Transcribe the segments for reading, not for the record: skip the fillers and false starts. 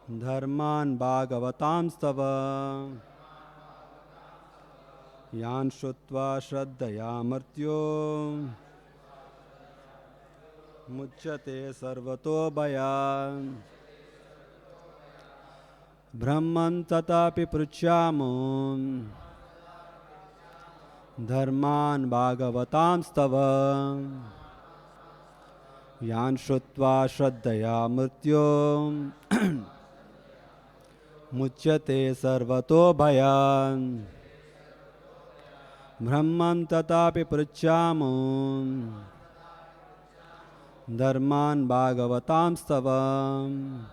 Dharman Bhagavatam Stava Yan Shrutva Shraddhaya Martyo Muchyate Sarvato Bhayan Brahman Tatapi Pruchyamun Dharman Bhagavatam Stava Yan Shrutva Shraddhaya Mrityo Muchyate Sarvato Bhayan Brahman Tatapi Pruchyamun Dharman Bhagavatam Stava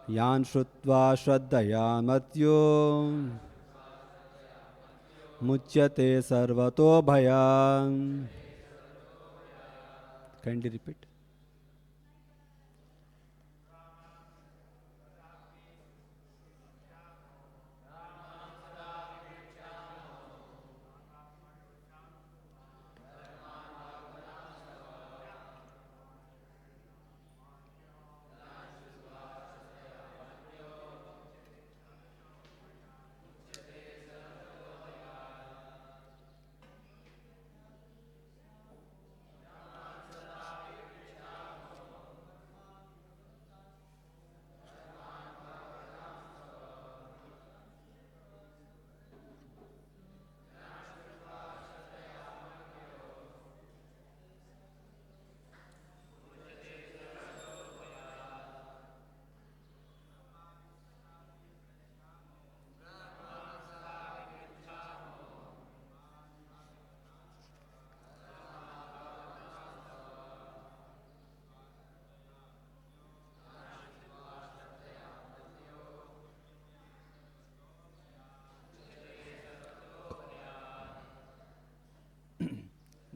Yan Shrutva Shraddhaya Mrityo Muchyate Sarvato Bhayan. Kindly repeat.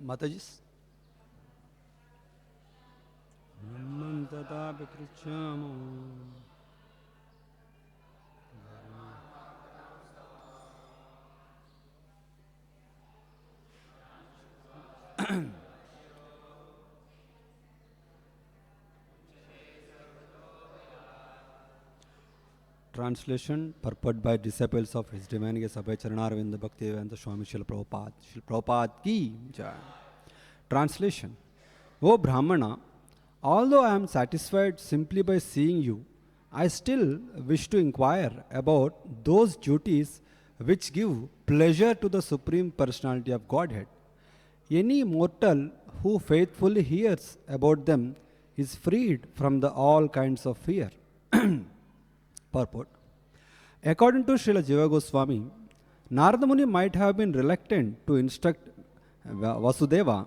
Matajis. Brahman Tatapi Pruchyamun Translation purport by disciples of His Divine Grace Abhay Charanarvinda Bhaktivedanta Swami Srila Prabhupada. Srila Prabhupada ki jai. Translation. O Brahmana, although I am satisfied simply by seeing you, I still wish to inquire about those duties which give pleasure to the Supreme Personality of Godhead. Any mortal who faithfully hears about them is freed from all kinds of fear. Purport. According to Srila Jiva Goswami, Narada Muni might have been reluctant to instruct Vasudeva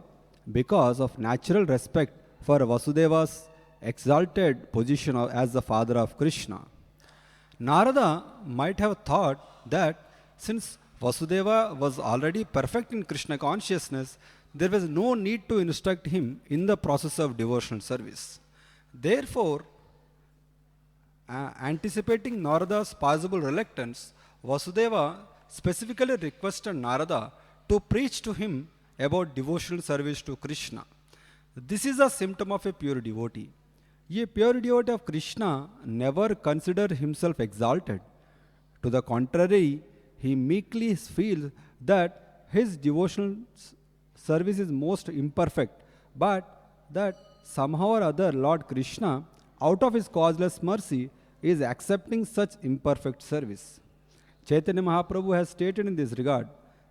because of natural respect for Vasudeva's exalted position as the father of Krishna. Narada might have thought that since Vasudeva was already perfect in Krishna consciousness, there was no need to instruct him in the process of devotional service. Therefore, anticipating Narada's possible reluctance, Vasudeva specifically requested Narada to preach to him about devotional service to Krishna. This is a symptom of a pure devotee. A pure devotee of Krishna never considers himself exalted. To the contrary, he meekly feels that his devotional service is most imperfect, but that somehow or other Lord Krishna, out of his causeless mercy, is accepting such imperfect service. Chaitanya Mahaprabhu has stated in this regard,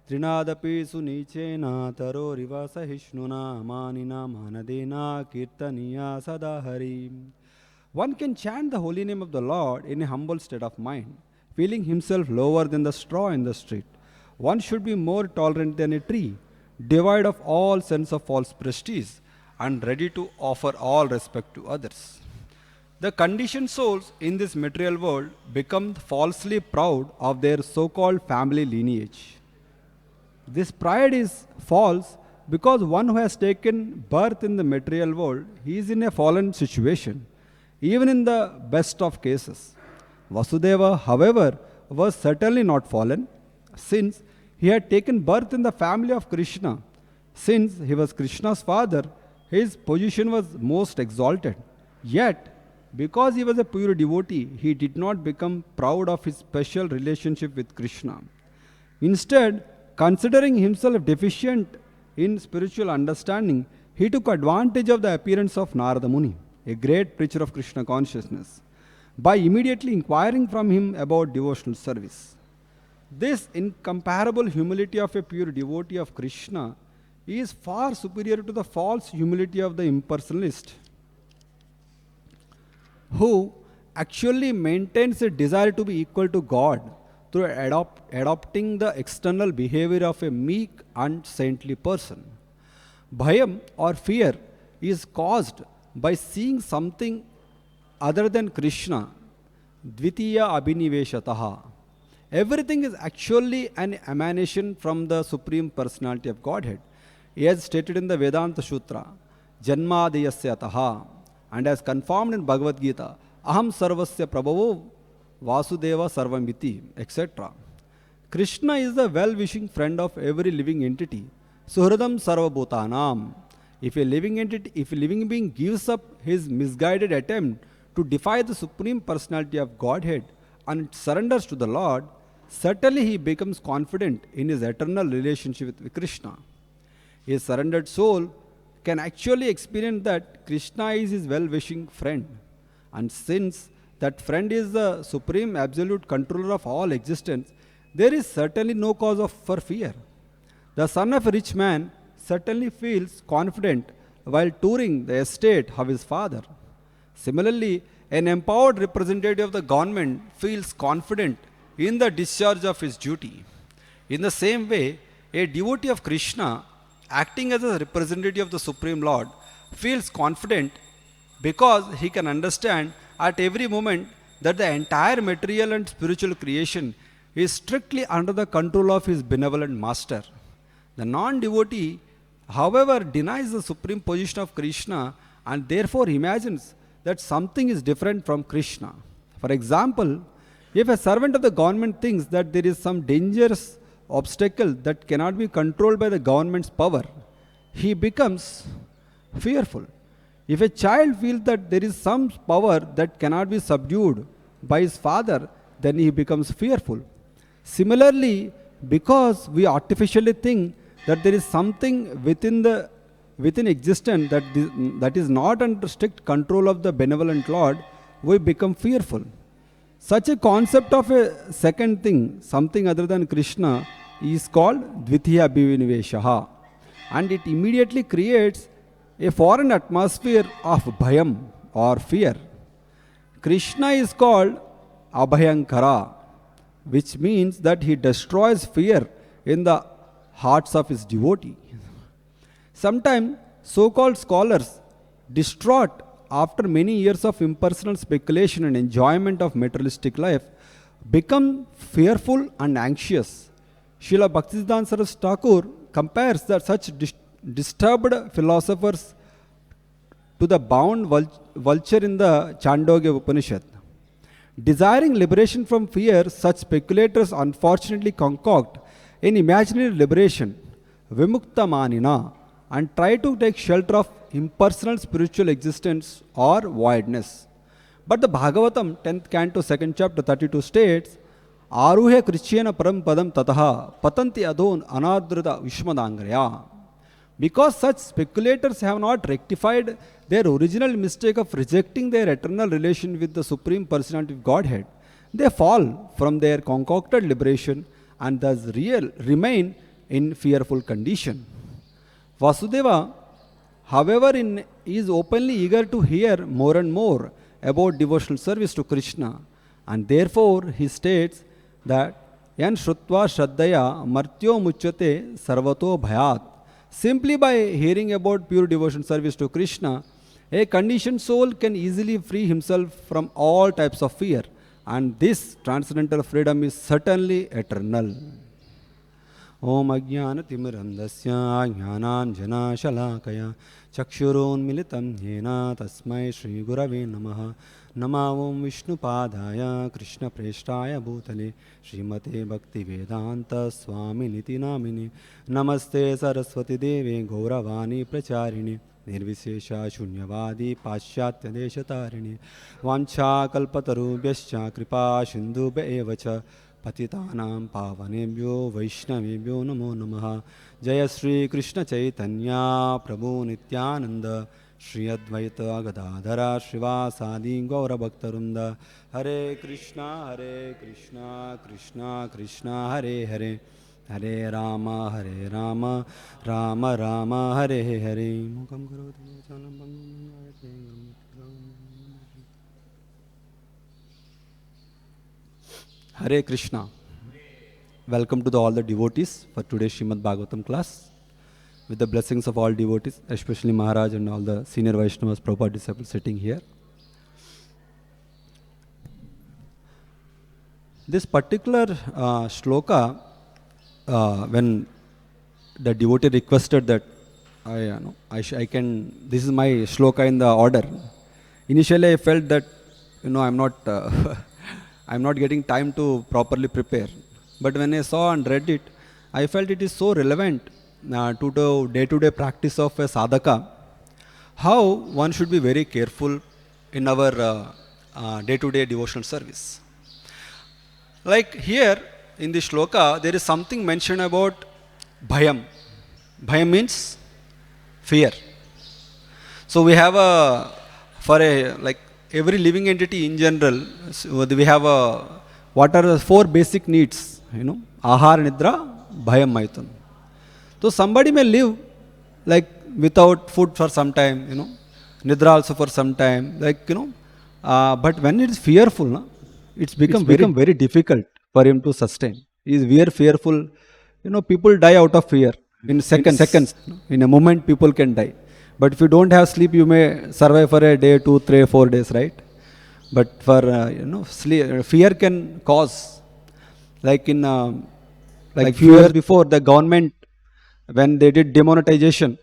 Trinadapi sunichena taro rivasa hishnuna manina manadena kirtaniya sadahari. One can chant the holy name of the Lord in a humble state of mind, feeling himself lower than the straw in the street. One should be more tolerant than a tree, devoid of all sense of false prestige, and ready to offer all respect to others. The conditioned souls in this material world become falsely proud of their so-called family lineage. This pride is false because one who has taken birth in the material world, he is in a fallen situation, even in the best of cases. Vasudeva, however, was certainly not fallen, since he had taken birth in the family of Krishna. Since he was Krishna's father, his position was most exalted. Yet, because he was a pure devotee, he did not become proud of his special relationship with Krishna. Instead, considering himself deficient in spiritual understanding, he took advantage of the appearance of Narada Muni, a great preacher of Krishna consciousness, by immediately inquiring from him about devotional service. This incomparable humility of a pure devotee of Krishna is far superior to the false humility of the impersonalist, who actually maintains a desire to be equal to God through adopting the external behavior of a meek and saintly person. Bhayam or fear is caused by seeing something other than Krishna, Dvitiya Abhiniveshataha. Everything is actually an emanation from the Supreme Personality of Godhead, as stated in the Vedanta Sutra, Janmadiyasya Taha, and as confirmed in Bhagavad-gita, Aham Sarvasya Prabhavo Vasudeva Sarvamiti, etc. Krishna is the well-wishing friend of every living entity, Suhradam Sarvabhutanam. If a living being gives up his misguided attempt to defy the Supreme Personality of Godhead and surrenders to the Lord, certainly he becomes confident in his eternal relationship with Krishna. A surrendered soul can actually experience that Krishna is his well-wishing friend. And since that friend is the supreme absolute controller of all existence, there is certainly no cause for fear. The son of a rich man certainly feels confident while touring the estate of his father. Similarly, an empowered representative of the government feels confident in the discharge of his duty. In the same way, a devotee of Krishna, acting as a representative of the Supreme Lord, feels confident because he can understand at every moment that the entire material and spiritual creation is strictly under the control of his benevolent master. The non-devotee, however, denies the supreme position of Krishna and therefore imagines that something is different from Krishna. For example, if a servant of the government thinks that there is some dangerous obstacle that cannot be controlled by the government's power, he becomes fearful. If a child feels that there is some power that cannot be subdued by his father, then he becomes fearful. Similarly, because we artificially think that there is something within existence that is not under strict control of the benevolent Lord, we become fearful. Such a concept of a second thing, something other than Krishna, is called Dvitiya Abhiniveshaha, and it immediately creates a foreign atmosphere of bhayam or fear. Krishna is called Abhayankara, which means that he destroys fear in the hearts of his devotees. Sometimes so-called scholars, distraught after many years of impersonal speculation and enjoyment of materialistic life, become fearful and anxious. Srila Bhaktisiddhanta Saraswati Thakur compares that such disturbed philosophers to the bound vulture in the Chandogya Upanishad. Desiring liberation from fear, such speculators unfortunately concoct an imaginary liberation, Vimukta Manina, and try to take shelter of impersonal spiritual existence or voidness. But the Bhagavatam, 10th canto, 2nd chapter, 32 states, Aruhe Krishna Param Padam Tataha Patanti Adon Anadrita Vishmadangraya. Because such speculators have not rectified their original mistake of rejecting their eternal relation with the Supreme Personality of Godhead, they fall from their concocted liberation and thus remain in fearful condition. Vasudeva, however, is openly eager to hear more and more about devotional service to Krishna, and therefore he states that Yan Shrutva Shraddhaya Martyo Muchyate Sarvato Bhayat. Simply by hearing about pure devotion service to Krishna, a conditioned soul can easily free himself from all types of fear, and this transcendental freedom is certainly eternal. Om Ajnana Timirandasya Jnananjana Shalakaya Chakshurun Militam Yena Tasmai Shri Gurave Namaha Namavam Vishnu Padaya Krishna Preshtaya Bhutale Srimate Bhakti Vedanta Swami Niti Namini Namaste Saraswati Devi Gauravani Pracharini निर्विशेषा शून्यवादी पाश्चात्य देशतारिणी वाञ्छा कल्पतरुभ्यश्च कृपा सिन्धुभ्य एव च पतितानां पावनेभ्यो वैष्णवेभ्यो नमो नमः। जय श्री कृष्ण चैतन्य प्रभु नित्यानंद श्री अद्वैत गदाधर श्रीवासादि गौरभक्तवृंद। हरे कृष्णा कृष्णा कृष्णा हरे हरे, हरे राम राम राम हरे हरे। मुखं करोति वाचालं Hare Krishna. Welcome to all the devotees for today's Srimad Bhagavatam class. With the blessings of all devotees, especially Maharaj and all the senior Vaishnavas, Prabhupada disciples sitting here. This particular shloka, when the devotee requested that I can, this is my shloka in the order. Initially I felt that I'm not getting time to properly prepare. But when I saw and read it, I felt it is so relevant to the day-to-day practice of a sadhaka, how one should be very careful in our day-to-day devotional service. Like here in the shloka, there is something mentioned about bhayam. Bhayam means fear. So we have every living entity in general, so we have what are the 4 basic needs, ahar, nidra, bhayam, maitun. So somebody may live like without food for some time, nidra also for some time, but when it is fearful, it's become very difficult for him to sustain. He is very fearful. People die out of fear in seconds. In a moment people can die. But if you don't have sleep, you may survive for a day, 2, 3, 4 days, right? But for sleep, fear can cause. Like few years before, the government, when they did demonetization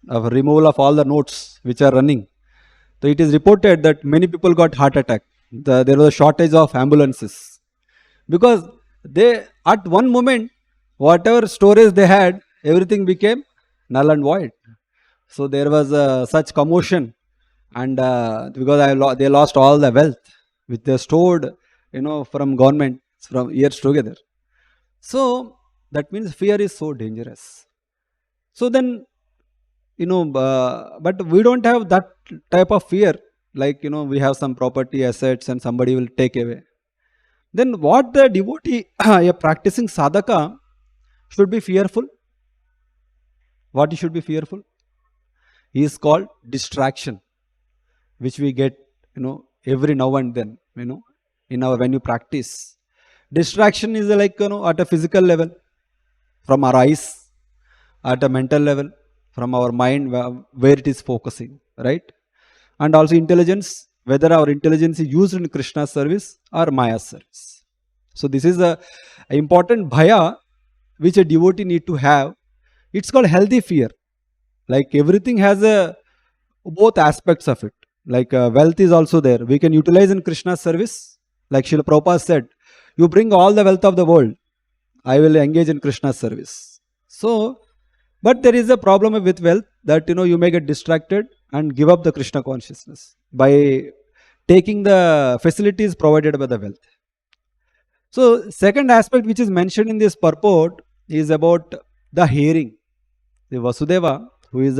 of removal of all the notes which are running, so it is reported that many people got heart attack. There was a shortage of ambulances because they, at one moment, whatever storage they had, everything became null and void. So there was such commotion, and because they lost all the wealth which they stored, from government from years together. So that means fear is so dangerous. So then, but we don't have that type of fear. Like we have some property, assets, and somebody will take away. Then what the devotee, a practicing sadhaka, should be fearful? What he should be fearful? Is called distraction, which we get every now and then, when you practice. Distraction is like at a physical level, from our eyes, at a mental level, from our mind, where it is focusing, right? And also intelligence, whether our intelligence is used in Krishna's service or Maya's service. So this is a important bhaya which a devotee need to have. It's called healthy fear. Like everything has both aspects of it. Like wealth is also there. We can utilize in Krishna's service. Like Srila Prabhupada said, you bring all the wealth of the world, I will engage in Krishna's service. So, but there is a problem with wealth that you may get distracted and give up the Krishna consciousness by taking the facilities provided by the wealth. So, second aspect which is mentioned in this purport is about the hearing. The Vasudeva, who is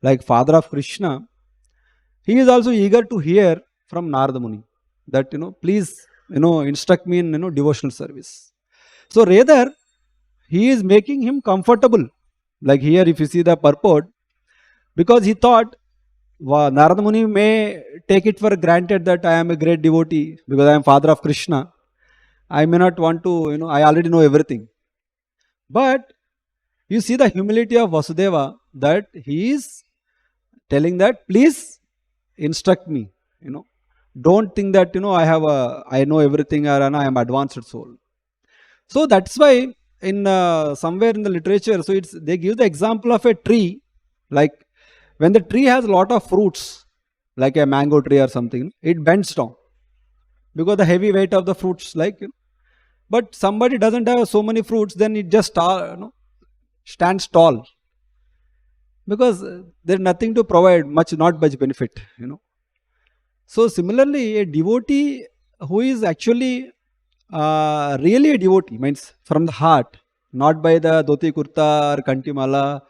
like father of Krishna, he is also eager to hear from Narada Muni that please instruct me in devotional service. So rather he is making him comfortable. Like here, if you see the purport, because he thought Narada Muni may take it for granted that I am a great devotee because I am father of Krishna. I may not want to, I already know everything. But you see the humility of Vasudeva, that he is telling that please instruct me. Don't think that I know everything or I am advanced soul. So that's why in somewhere in the literature, so they give the example of a tree. Like when the tree has a lot of fruits, like a mango tree or something, it bends down because the heavy weight of the fruits. But somebody doesn't have so many fruits, then it just stands tall. because there's nothing to provide, not much benefit, you know. So similarly, a devotee who is actually really a devotee, means from the heart, not by the dhoti kurta or kantimala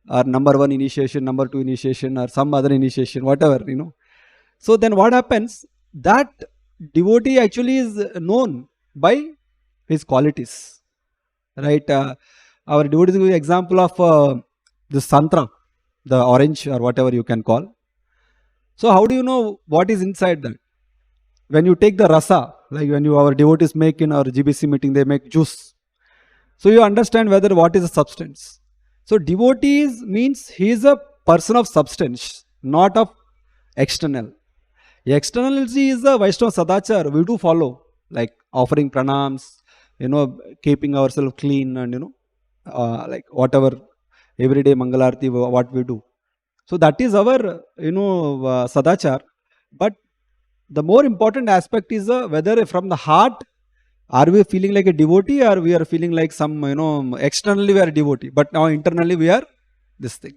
or number one initiation, number two initiation, or some other initiation, whatever, you know. So then what happens? That devotee actually is known by his qualities, right? Our devotees give example of the santra, the orange or whatever you can call. So how do you know what is inside that? When you take the rasa, like when our devotees make in our GBC meeting, they make juice. So you understand whether what is the substance. So devotees means he is a person of substance, not of external. Externality is the Vaishnava Sadachar. We do follow, like offering pranams, you know, keeping ourselves clean, and you know, like whatever everyday Mangalarti what we do. So that is our, you know, Sadachar. But the more important aspect is whether from the heart are we feeling like a devotee, or we are feeling like some, you know, externally we are a devotee, but now internally we are this thing.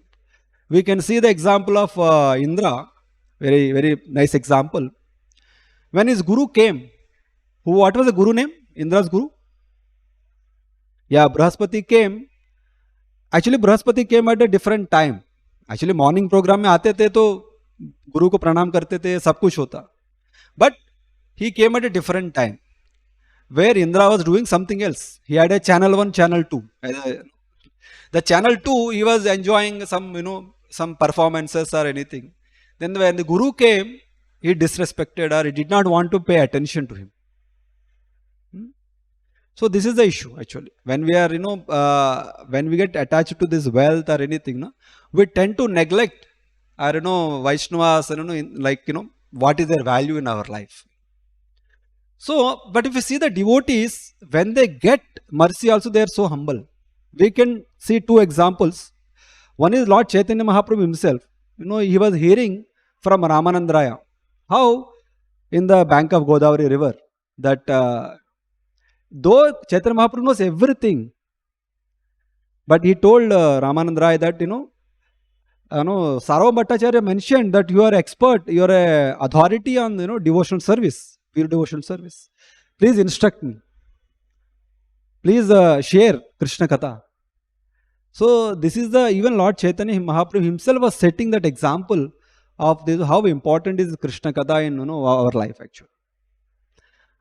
We can see the example of Indra, very, very nice example. When his guru came, what was the guru name? Indra's guru? Yeah, Brahaspati came. Actually, Brahaspati came at a different time. Actually, morning program में आते थे तो गुरु को प्रणाम करते थे, सब कुछ होता. But he came at a different time, where Indra was doing something else. He had a channel 1, channel 2. The channel 2, he was enjoying some, you know, some performances or anything. Then when the guru came, he disrespected or he did not want to pay attention to him. So this is the issue actually. When we are, you know, when we get attached to this wealth or anything, no, we tend to neglect our, you know, Vaishnavas, you know, like, you know, what is their value in our life. So, but if you see the devotees, when they get mercy also, they are so humble. We can see two examples. One is Lord Chaitanya Mahaprabhu himself. You know, he was hearing from Ramanandraya how in the bank of Godavari river that though Chaitanya Mahaprabhu knows everything, but he told Ramanandraya that, you know, Sarva Bhattacharya mentioned that you are expert, you are a authority on, you know, devotional service, pure devotional service. Please instruct me. Please share Krishna Katha. So this is the, even Lord Chaitanya Mahaprabhu himself was setting that example of this, how important is Krishna Katha in, you know, our life actually.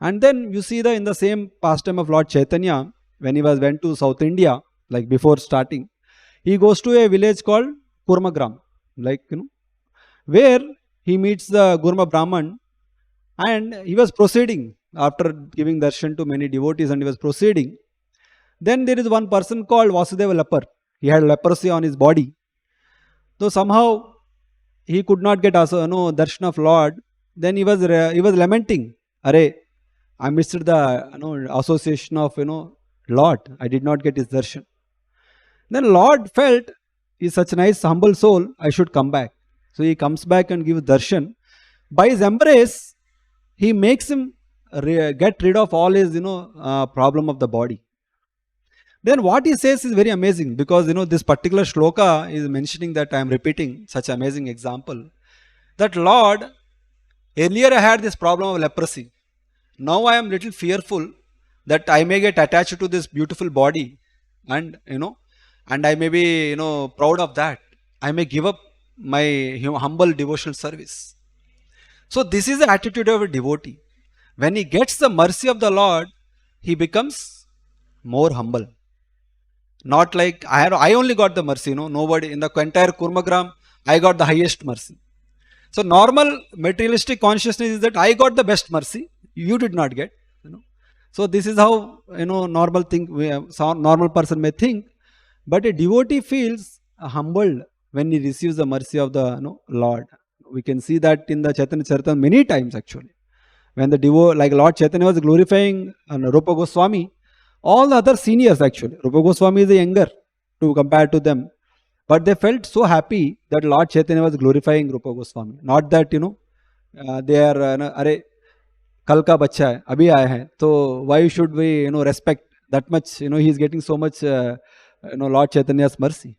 And then you see in the same pastime of Lord Chaitanya, when he went to South India, like before starting, he goes to a village called Kurmagram, like, you know, where he meets the Gurma Brahman, and he was proceeding after giving darshan to many devotees, and he was proceeding. Then there is one person called Vasudeva Leper. He had leprosy on his body. So somehow he could not get also, you know, darshan of Lord. Then he was lamenting, Hare, I missed the, you know, association of, you know, Lord. I did not get his darshan. Then Lord felt, he is such a nice humble soul, I should come back. So he comes back and gives darshan. By his embrace, he makes him get rid of all his, you know, problem of the body. Then what he says is very amazing, because, you know, this particular shloka is mentioning that I am repeating such amazing example. That Lord, earlier I had this problem of leprosy. Now I am little fearful that I may get attached to this beautiful body, and, you know, and I may be, you know, proud of that. I may give up my humble devotional service. So this is the attitude of a devotee. When he gets the mercy of the Lord, he becomes more humble. Not like I only got the mercy, you know, nobody in the entire Kurmagram, I got the highest mercy. So normal materialistic consciousness is that I got the best mercy, you did not get, you know. So this is how, you know, normal person may think. But a devotee feels humbled when he receives the mercy of the, you know, Lord. We can see that in the Chaitanya Charitamrita many times actually. When the like Lord Chaitanya was glorifying Rupa Goswami, all the other seniors actually, Rupa Goswami is the younger to compare to them, but they felt so happy that Lord Chaitanya was glorifying Rupa Goswami. Not that, you know, they are, Are, kal ka bacha hai, abhi aaya hai, so why should we, you know, respect that much, you know, he is getting so much, you know, Lord Chaitanya's mercy.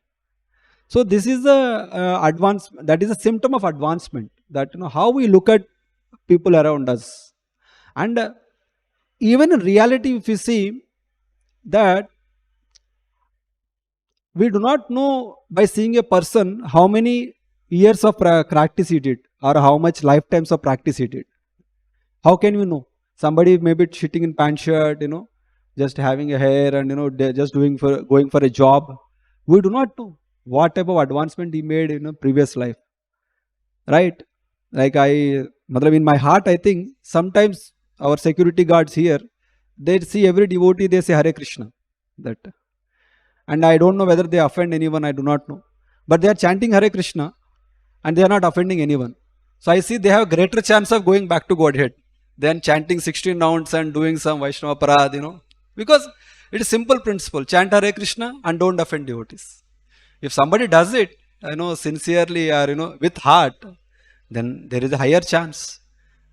So this is the that is a symptom of advancement, that how we look at people around us. And even in reality, if you see that we do not know by seeing a person how many years of practice he did, or how much lifetimes of practice he did. How can you know? Somebody may be sitting in pant shirt, just having a hair, and they're just going for a job. We do not know what type of advancement he made in a previous life, right? Like in my heart, I think sometimes our security guards here, they see every devotee, they say Hare Krishna, that, and I don't know whether they offend anyone. I do not know, but they are chanting Hare Krishna, and they are not offending anyone. So I see they have greater chance of going back to Godhead than chanting 16 rounds and doing some Vaishnava parad, because it is simple principle: chant Hare Krishna and don't offend devotees. If somebody does it, sincerely, or with heart, then there is a higher chance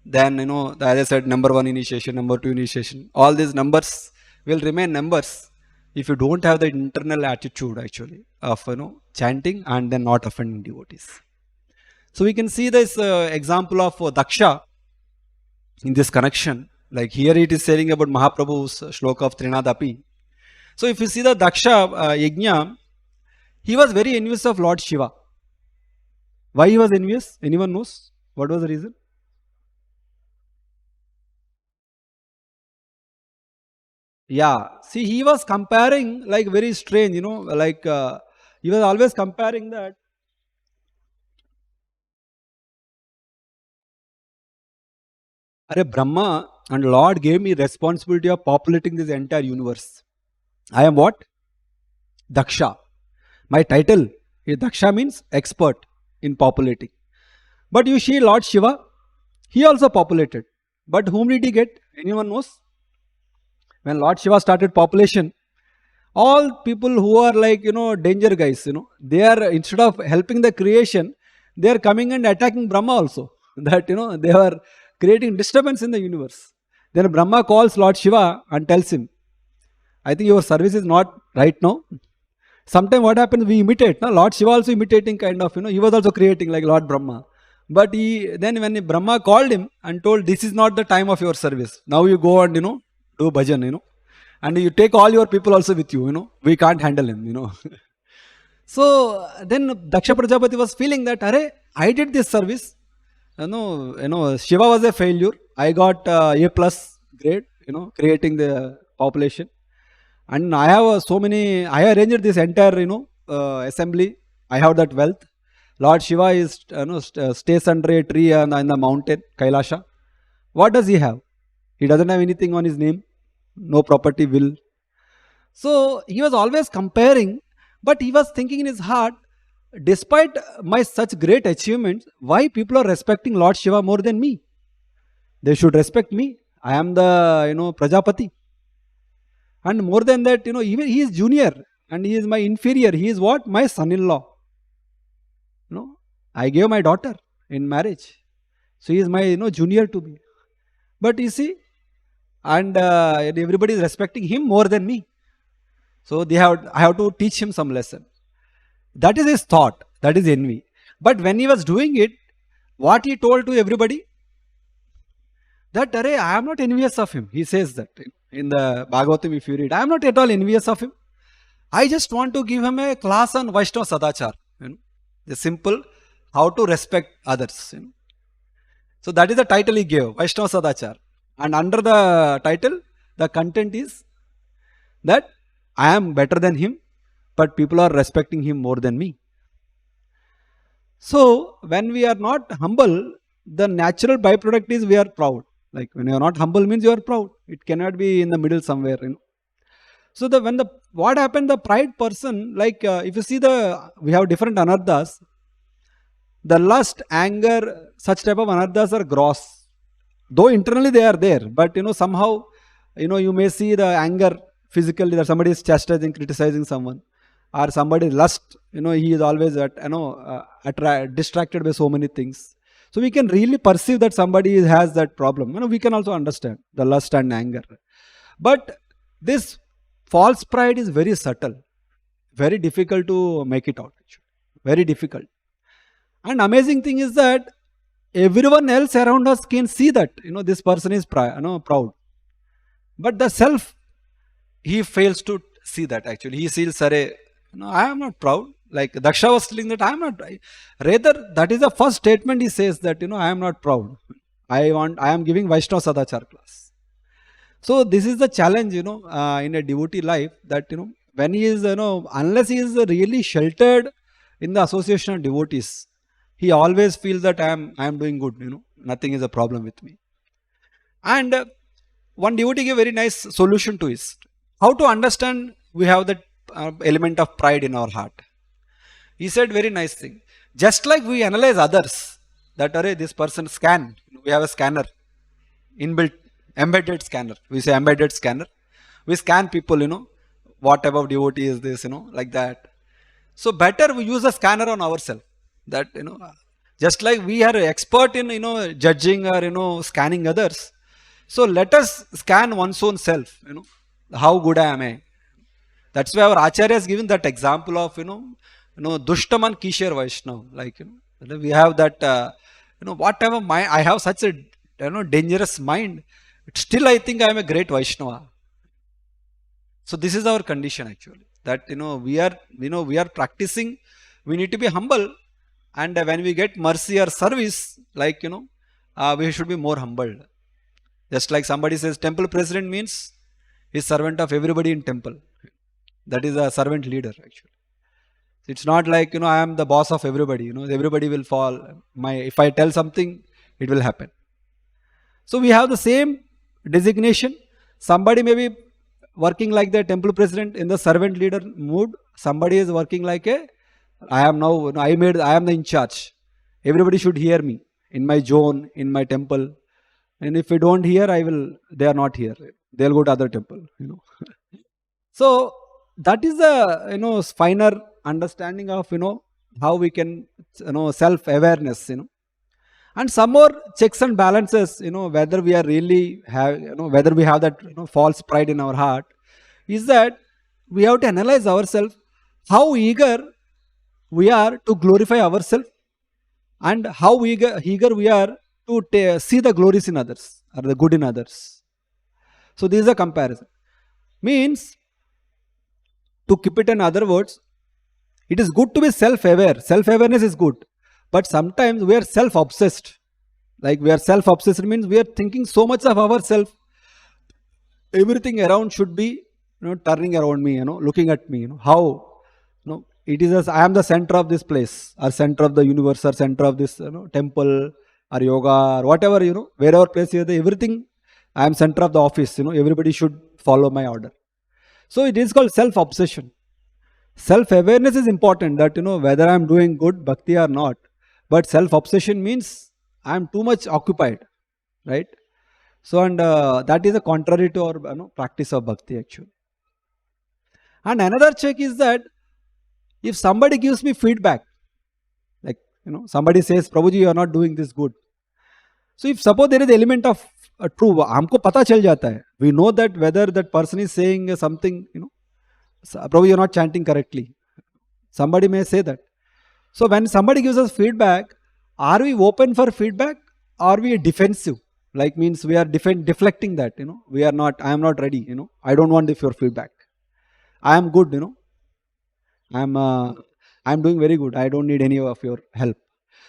than, as I said, number 1 initiation, number 2 initiation. All these numbers will remain numbers if you don't have the internal attitude actually of chanting and then not offending devotees. So we can see this example of Daksha in this connection. Like here it is saying about Mahaprabhu's shloka of Trinadapi. So if you see the Daksha Yajna, he was very envious of Lord Shiva. Why he was envious? Anyone knows? What was the reason? Yeah, see, he was comparing, like, very strange, like he was always comparing that. Are Brahma and Lord gave me responsibility of populating this entire universe. I am what? Daksha. My title is Daksha, means expert in populating. But you see Lord Shiva, he also populated. But whom did he get? Anyone knows? When Lord Shiva started population, all people who are like, danger guys, they are, instead of helping the creation, they are coming and attacking Brahma also. That, they are creating disturbance in the universe. Then Brahma calls Lord Shiva and tells him, I think your service is not right now. Sometimes what happens, we imitate. No? Lord Shiva also imitating kind of, he was also creating like Lord Brahma. But then when Brahma called him and told, this is not the time of your service. Now you go and, do bhajan, and you take all your people also with you, we can't handle him, So then Daksha Prajapati was feeling that, Hare, I did this service. Shiva was a failure. I got A plus grade, creating the population. And I have I have arranged this entire, assembly. I have that wealth. Lord Shiva is, stays under a tree in the mountain, Kailasha. What does he have? He doesn't have anything on his name. No property, will. So he was always comparing, but he was thinking in his heart, despite my such great achievements, why people are respecting Lord Shiva more than me? They should respect me. I am the, Prajapati. And more than that, even he is junior and he is my inferior. He is what? My son-in-law. I gave my daughter in marriage. So he is my, junior to me. But you see, and everybody is respecting him more than me. So I have to teach him some lesson. That is his thought. That is envy. But when he was doing it, what he told to everybody? That, Hare, I am not envious of him. He says that in the Bhagavatam, if you read, I am not at all envious of him. I just want to give him a class on Vaishnava Sadachar. The simple, how to respect others. So that is the title he gave, Vaishnava Sadachar. And under the title, the content is that I am better than him, but people are respecting him more than me. So when we are not humble, the natural byproduct is we are proud. Like when you are not humble means you are proud. It cannot be in the middle somewhere. So what happened, the pride person, like if you see we have different anarthas. The lust, anger, such type of anarthas are gross. Though internally they are there, but somehow, you may see the anger physically, that somebody is chastising, criticizing someone, or somebody lust, he is always distracted by so many things. So we can really perceive that somebody has that problem. We can also understand the lust and anger. But this false pride is very subtle, very difficult to make it out. Very difficult. And amazing thing is that everyone else around us can see that, this person is proud. But the self, he fails to see that actually. He feels, I am not proud. Like Daksha was telling that I am not. Rather, that is the first statement he says that, I am not proud. I am giving Vaishnava Sadachar class. So this is the challenge, in a devotee life, that, when he is, unless he is really sheltered in the association of devotees, he always feels that I am doing good, nothing is a problem with me. And one devotee gave a very nice solution to it. How to understand we have that element of pride in our heart. He said very nice thing. Just like we analyze others, that this person scan, we have a scanner, inbuilt, embedded scanner. We say embedded scanner. We scan people, what about devotee is this, like that. So better we use a scanner on ourselves. That, just like we are expert in, judging or, scanning others. So let us scan one's own self, how good am I. That's why our Acharya has given that example of, Dushtaman Kishar Vaishnav. Like, we have that, whatever mind, I have such a, dangerous mind. Still, I think I am a great Vaishnava. So this is our condition actually. That, we are practicing, we need to be humble. And when we get mercy or service, like, we should be more humbled. Just like somebody says, temple president means he's servant of everybody in temple. That is a servant leader actually. It's not like, I am the boss of everybody, everybody will fall. If I tell something, it will happen. So we have the same designation. Somebody may be working like the temple president in the servant leader mood. Somebody is working like I am the in charge. Everybody should hear me in my zone, in my temple. And if we don't hear, they are not here. They'll go to other temple, So that is a, finer understanding of, how we can, self-awareness, And some more checks and balances, whether we are really whether we have that, false pride in our heart, is that we have to analyze ourselves, how eager we are to glorify ourselves and how eager we are to see the glories in others or the good in others. So this is a comparison. Means, to keep it in other words, it is good to be self-aware. Self-awareness is good. But sometimes we are self-obsessed. Like we are self-obsessed means we are thinking so much of ourselves. Everything around should be, turning around me, looking at me, how, it is as I am the center of this place, or center of the universe, or center of this, temple, or yoga, or whatever, wherever place is, everything, I am center of the office, everybody should follow my order. So it is called self-obsession. Self-awareness is important, that, whether I am doing good bhakti or not. But self-obsession means I am too much occupied, right? So, and that is a contrary to our practice of bhakti actually. And another check is that if somebody gives me feedback, like, somebody says, Prabhuji, you are not doing this good. So if suppose there is element of true, हमको पता चल जाता है. We know that whether that person is saying something, Prabhu, you are not chanting correctly. Somebody may say that. So when somebody gives us feedback, are we open for feedback? Or are we defensive? Like means we are deflecting that, we are not, I am not ready, I don't want your feedback. I am good, I am doing very good. I don't need any of your help.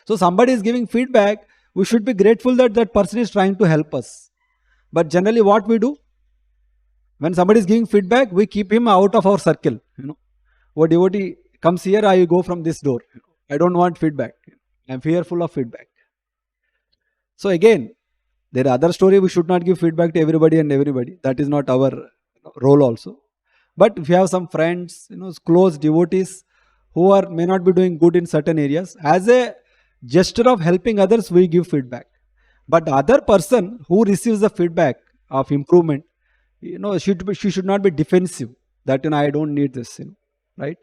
So somebody is giving feedback, we should be grateful that that person is trying to help us. But generally what we do, when somebody is giving feedback, we keep him out of our circle. What devotee comes here, I go from this door. I don't want feedback. I am fearful of feedback. So again, there are other story, we should not give feedback to everybody and everybody. That is not our role also. But if you have some friends, close devotees who may not be doing good in certain areas, as a gesture of helping others, we give feedback. But the other person who receives the feedback of improvement, she should not be defensive that, I don't need this, right?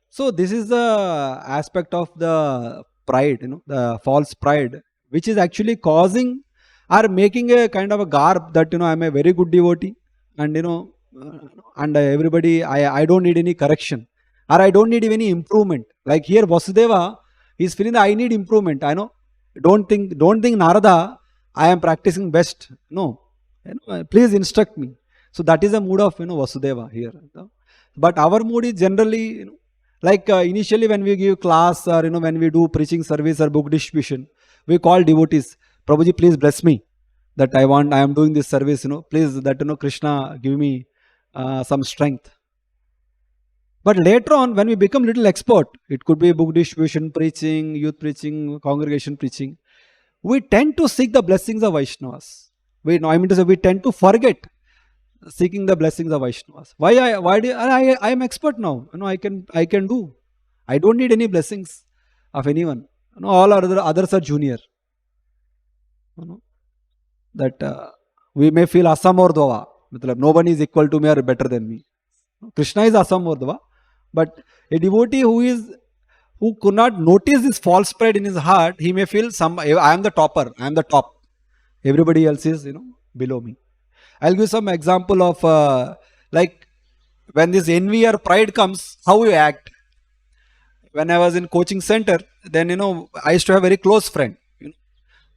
So this is the aspect of the pride, the false pride, which is actually causing or making a kind of a garb that, I am a very good devotee and, and everybody, I don't need any correction. or I don't need any improvement. Like here, Vasudeva is feeling that I need improvement. I know. Don't think Narada, I am practicing best. No. Please instruct me. So that is the mood of Vasudeva here. But our mood is generally like initially when we give class or when we do preaching service or book distribution, we call devotees, Prabhuji, please bless me that I am doing this service. Please that Krishna give me some strength. But later on, when we become little expert, it could be book distribution, preaching, youth preaching, congregation preaching, we tend to seek the blessings of Vaishnavas. We tend to forget seeking the blessings of Vaishnavas. I am expert now. I can do. I don't need any blessings of anyone. All others are junior. That we may feel Asam or Dava. Nobody is equal to me or better than me. Krishna is Asam or Dava. But a devotee who could not notice this false pride in his heart, he may feel I am the topper, I am the top. Everybody else is, below me. I'll give some example of like when this envy or pride comes, how you act. When I was in coaching center, then I used to have a very close friend.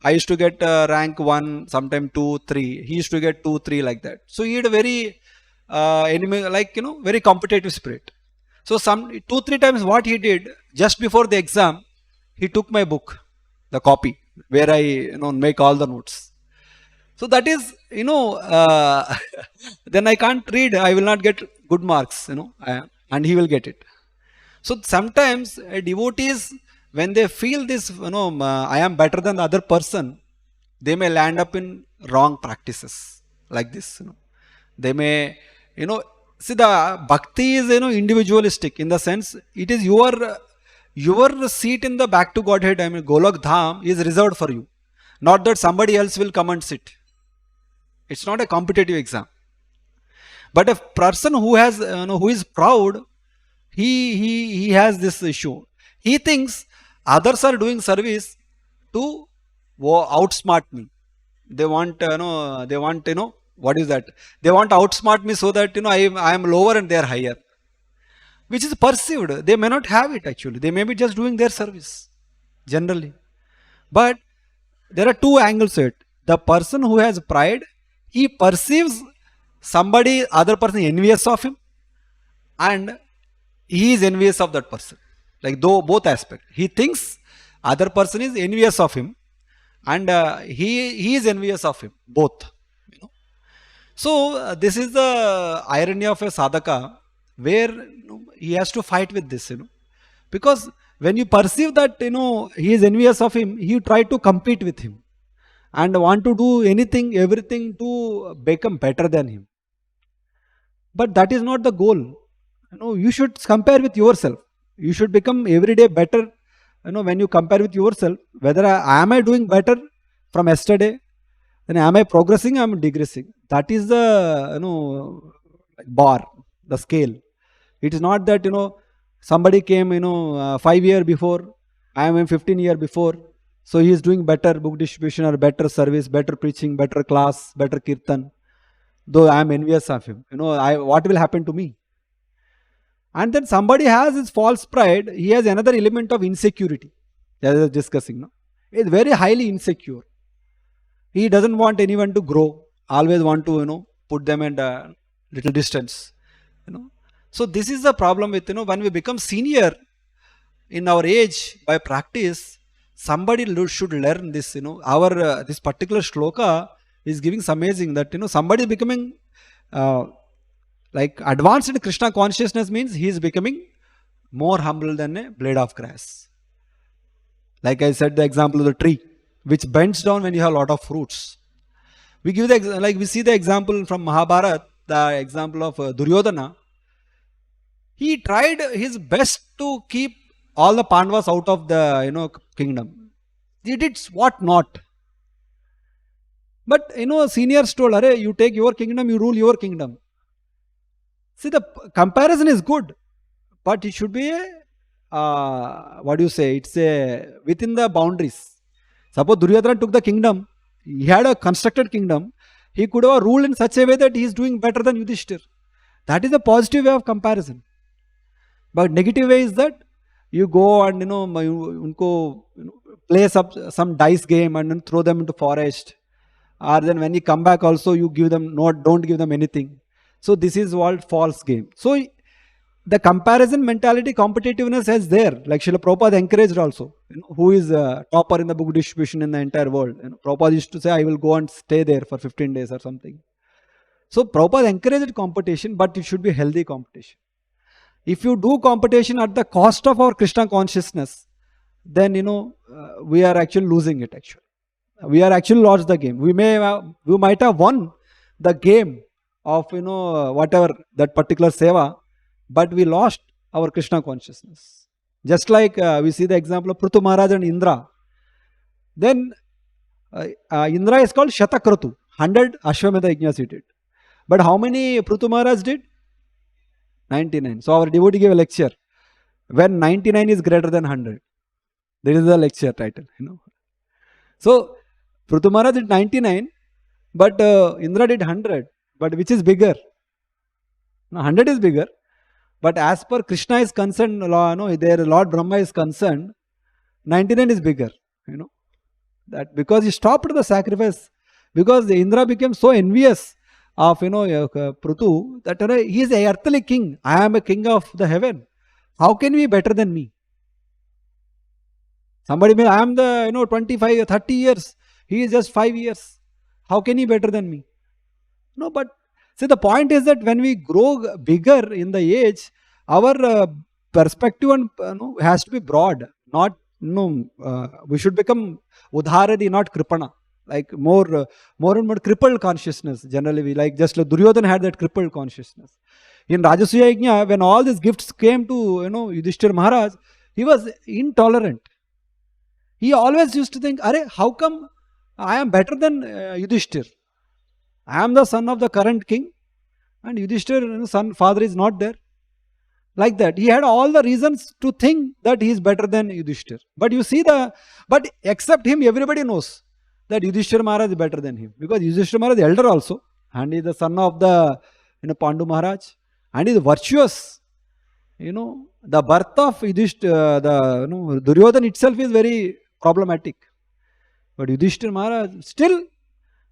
I used to get rank 1, sometime 2, 3. He used to get 2, 3 like that. So he had a very very competitive spirit. So 2, 3 times what he did, just before the exam, he took my book, the copy, where I make all the notes. So that is, then I can't read, I will not get good marks, and he will get it. So sometimes devotees, when they feel this, I am better than the other person, they may land up in wrong practices like this. They may, see, the bhakti is individualistic in the sense it is your seat in the back to Godhead. I mean, Golok Dham is reserved for you, not that somebody else will come and sit. It's not a competitive exam. But a person who has who is proud, he has this issue. He thinks others are doing service to outsmart me. They want what is that? They want to outsmart me so that I am lower and they are higher, which is perceived. They may not have it actually. They may be just doing their service generally. But there are two angles to it. The person who has pride, he perceives other person envious of him, and he is envious of that person. Like both aspects. He thinks other person is envious of him, and he is envious of him. Both. So this is the irony of a sadhaka, where he has to fight with this, because when you perceive that he is envious of him, you try to compete with him and want to do everything to become better than him. But that is not the goal. You should compare with yourself. You should become every day better. When you compare with yourself, whether am I doing better from yesterday, then am I progressing, am I digressing? That is the bar, the scale. It is not that somebody came 5 years before, I am 15 years before, so he is doing better book distribution or better service, better preaching, better class, better kirtan, though I am envious of him. What will happen to me? And then somebody has his false pride, he has another element of insecurity, as I was discussing. He is very highly insecure. He doesn't want anyone to grow, always want to put them at a little distance. So this is the problem with when we become senior in our age by practice, somebody should learn this. Our this particular shloka is giving some amazing that somebody is becoming like advanced in Krishna consciousness, means he is becoming more humble than a blade of grass. Like I said, the example of the tree which bends down when you have a lot of fruits. We give we see the example from Mahabharata, the example of Duryodhana. He tried his best to keep all the Pandavas out of the kingdom. He did what not. But seniors told, Hare, you take your kingdom, you rule your kingdom. See, the comparison is good, but it should be it's within the boundaries. Suppose Duryodhana took the kingdom, he had a constructed kingdom, he could have ruled in such a way that he is doing better than Yudhishthir. That is a positive way of comparison. But negative way is that you go and play some dice game and then throw them into forest, or then when you come back also you give them don't give them anything. So this is what false game. So the comparison mentality, competitiveness is there. Like Srila Prabhupada encouraged also. Who is topper in the book distribution in the entire world? Prabhupada used to say, I will go and stay there for 15 days or something. So Prabhupada encouraged competition, but it should be healthy competition. If you do competition at the cost of our Krishna consciousness, then we are actually losing it. Actually, we are actually lost the game. We might have won the game of whatever that particular seva, but we lost our Krishna consciousness. Just like we see the example of Prithu Maharaj and Indra. Then Indra is called Shatakratu, 100 Ashwamedha Yajnas he did. But how many Prithu Maharaj did? 99. So our devotee gave a lecture. When 99 is greater than 100. That is the lecture title. So Prithu Maharaj did 99, but Indra did 100. But which is bigger? 100 is bigger. But as per Krishna is concerned, their Lord Brahma is concerned, 99 is bigger. That because he stopped the sacrifice, because the Indra became so envious of Prithu that he is a earthly king. I am a king of the heaven. How can he be better than me? Somebody may, I am the 25 30 years. He is just 5 years. How can he be better than me? No, but see, the point is that when we grow bigger in the age, our perspective has to be broad. Not we should become udharadi, not kripana. Like more and more crippled consciousness. Generally, we like just like Duryodhana had that crippled consciousness. In Rajasuya Yajna, when all these gifts came to Yudhishthira Maharaj, he was intolerant. He always used to think, "Arey, how come I am better than Yudhishthira? I am the son of the current king, and Yudhishthira, father is not there." Like that, he had all the reasons to think that he is better than Yudhishthira. But you see but except him, everybody knows that Yudhishthira Maharaj is better than him, because Yudhishthira Maharaj is elder also, and he is the son of the Pandu Maharaj, and he is virtuous. The birth of Yudhishthira, Duryodhana itself is very problematic, but Yudhishthira Maharaj still,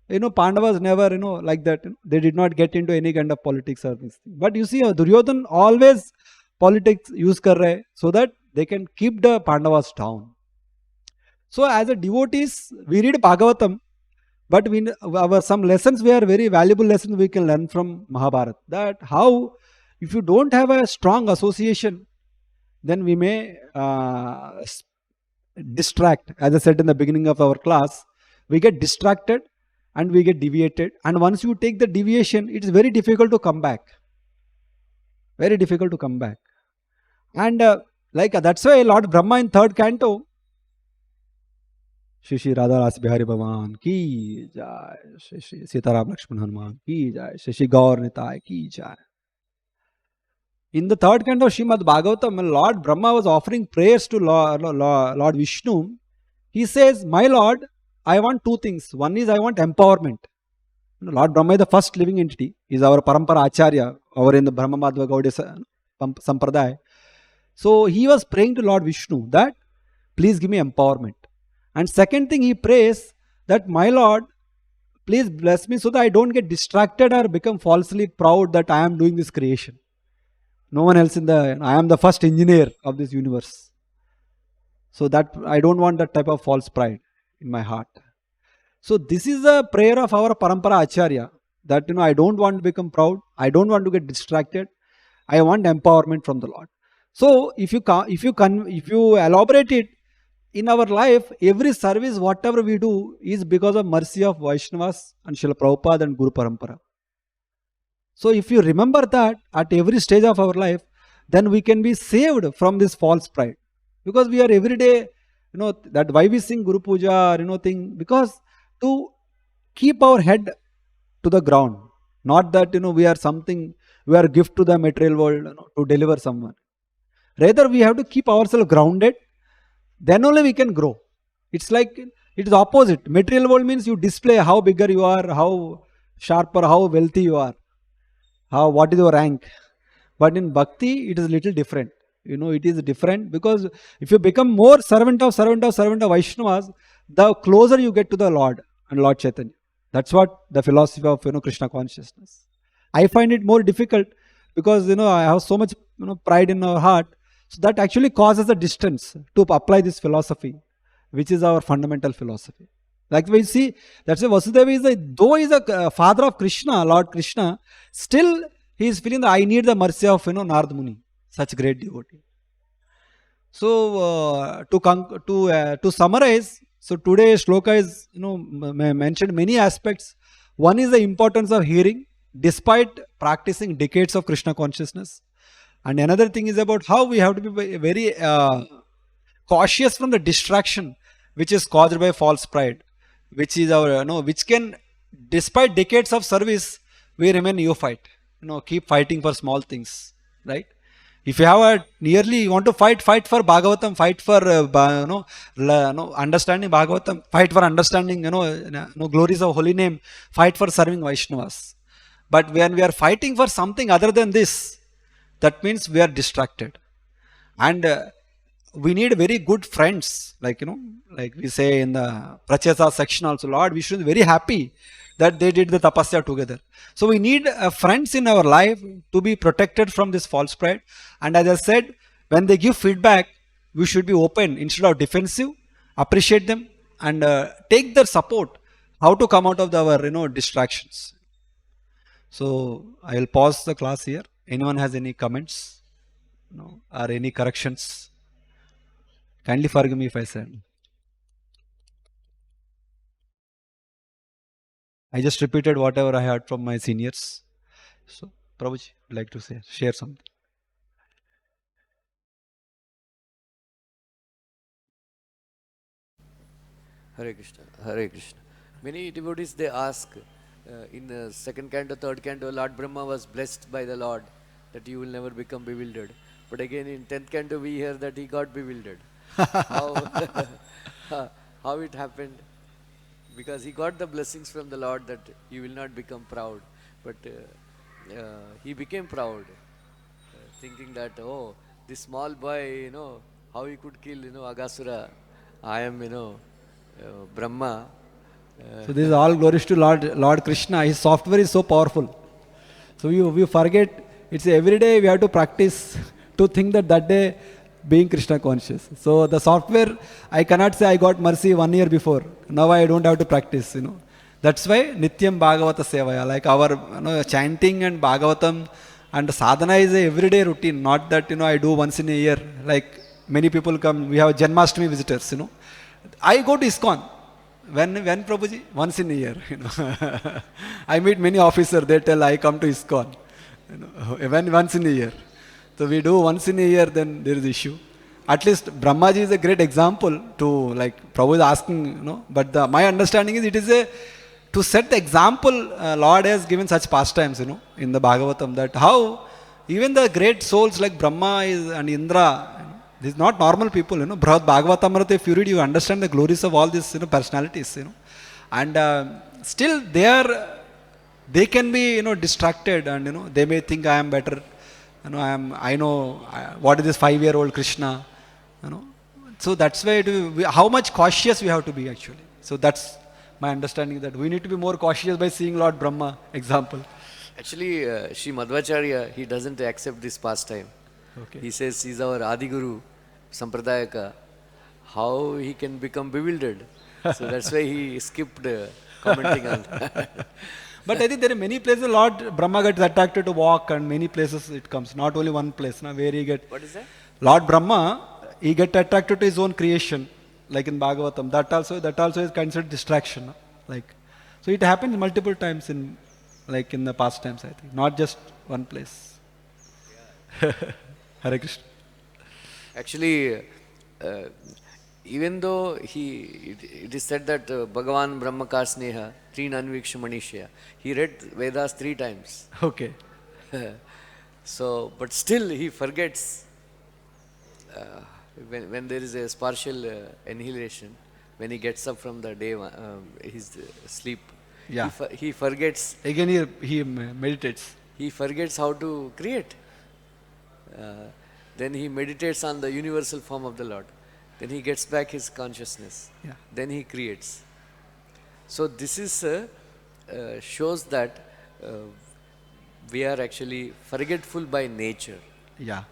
Pandavas never, like that. They did not get into any kind of politics or this thing. But you see, Duryodhana always politics use kar rahe so that they can keep the Pandavas down. So as a devotees, we read Bhagavatam, but some lessons are very valuable lessons we can learn from Mahabharata. That how, if you don't have a strong association, then we may distract. As I said in the beginning of our class, we get distracted and we get deviated. And once you take the deviation, it is very difficult to come back. Very difficult to come back. And that's why Lord Brahma in 3rd canto, SriSriRadhaRasbihariTemple ki jai, Shri Sitaram Lakshman Hanuman ki jai, Shri Gaur Nitai ki jai. In the 3rd canto of Srimad Bhagavatam, when Lord Brahma was offering prayers to Lord Vishnu, he says, "My Lord, I want 2 things. One is I want empowerment." Lord Brahma is the first living entity. He is our Parampara Acharya, our in the Brahma Madhva Gaudiya Sampradaya. So he was praying to Lord Vishnu that, please give me empowerment. And second thing he prays that, my Lord, please bless me so that I don't get distracted or become falsely proud that I am doing this creation. No one else I am the first engineer of this universe. So that I don't want that type of false pride in my heart. So this is a prayer of our Parampara Acharya, that I don't want to become proud, I don't want to get distracted, I want empowerment from the Lord. So if you elaborate it in our life, every service whatever we do is because of mercy of Vaishnavas and Srila Prabhupada and Guru Parampara. So if you remember that at every stage of our life, then we can be saved from this false pride. Because we are every day, that why we sing Guru Puja, thing, because to keep our head to the ground. Not that, we are something, we are gift to the material world, to deliver someone. Rather, we have to keep ourselves grounded. Then only we can grow. It's like, it is opposite. Material world means you display how bigger you are, how sharper, how wealthy you are, what is your rank. But in Bhakti, it is little different. It is different, because if you become more servant of Vaishnavas, the closer you get to the Lord and Lord Chaitanya. That's what the philosophy of Krishna consciousness. I find it more difficult, because I have so much pride in our heart, so that actually causes a distance to apply this philosophy, which is our fundamental philosophy. Like we see, that's why Vasudeva though he is a father of Krishna, Lord Krishna, still he is feeling that I need the mercy of Narad Muni, such great devotee. So to summarize, so today's shloka is mentioned many aspects. One is the importance of hearing despite practicing decades of Krishna consciousness, and another thing is about how we have to be very cautious from the distraction which is caused by false pride, which is our which can, despite decades of service, we remain neophyte. Keep fighting for small things, right? If you have you want to fight for Bhagavatam, fight for understanding Bhagavatam, fight for understanding glories of holy name, fight for serving Vaishnavas. But when we are fighting for something other than this, that means we are distracted, and we need very good friends, like we say in the Prachesa section also. Lord, we should be very happy that they did the tapasya together. So we need friends in our life to be protected from this false pride. And as I said, when they give feedback, we should be open instead of defensive. Appreciate them and take their support. How to come out of our distractions. So I will pause the class here. Anyone has any comments, or any corrections? Kindly forgive me if I said. I just repeated whatever I heard from my seniors. So, Prabhuji, would like to share something. Hare Krishna, Hare Krishna. Many devotees, they ask, in the second canto, third canto, Lord Brahma was blessed by the Lord that you will never become bewildered. But again in 10th canto we hear that he got bewildered. How, how it happened? Because he got the blessings from the Lord that you will not become proud. But he became proud, thinking that, oh, this small boy, how he could kill, Agasura. I am, Brahma. So this is all glories to Lord Krishna. His software is so powerful. So we forget, it's every day we have to practice to think that day being Krishna conscious. So the software, I cannot say I got mercy 1 year before. Now I don't have to practice, That's why Nityam Bhagavata Sevaya, like our chanting and Bhagavatam and sadhana is a everyday routine, not that I do once in a year. Like many people come, we have Janmashtami visitors, I go to ISKCON. When Prabhuji? Once in a year, I meet many officers, they tell I come to ISKCON, once in a year. So we do once in a year, then there is issue. At least Brahmaji is a great example to, like Prabhu is asking, but my understanding is it is to set the example, Lord has given such pastimes, in the Bhagavatam, that how even the great souls like Brahma and Indra, these not normal people, Bhagavatam, if you read, you understand the glories of all these personalities, and still they can be distracted, and they may think I am better, I know what is this 5-year-old Krishna, so that's why how much cautious we have to be actually. So that's my understanding, that we need to be more cautious by seeing Lord Brahma example. Actually, Sri Madhvacharya, he doesn't accept this pastime. Okay. He says he's our Adi Guru, Sampradayaka. How he can become bewildered? So that's why he skipped commenting on that. But I think there are many places Lord Brahma gets attracted to walk, and many places it comes. Not only one place, where he get. What is that? Lord Brahma, he get attracted to his own creation, like in Bhagavatam. That also is considered distraction. So it happens multiple times in the past times, I think, not just one place. Yeah. Hare Krishna. Actually, even though it is said that Bhagavan Brahmaka Sneha, Trin Anviksha Manishya, he read Vedas 3 times. Okay. So, but still he forgets when there is a partial annihilation, when he gets up from the day, his sleep, yeah. he forgets. Again he meditates. He forgets how to create. Then he meditates on the universal form of the Lord. Then he gets back his consciousness. Yeah. Then he creates. So this is shows that we are actually forgetful by nature. Yeah.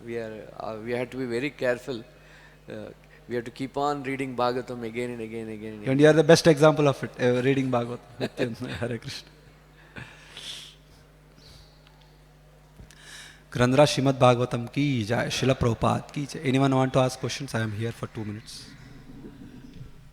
We have to be very careful. We have to keep on reading Bhagavatam again and again and again. And And you are the best example of it, reading Bhagavatam. Hare Krishna. Grandra Srimad Bhagavatam ki jai, Srila Prabhupada ki jai. Anyone want to ask questions? I am here for 2 minutes.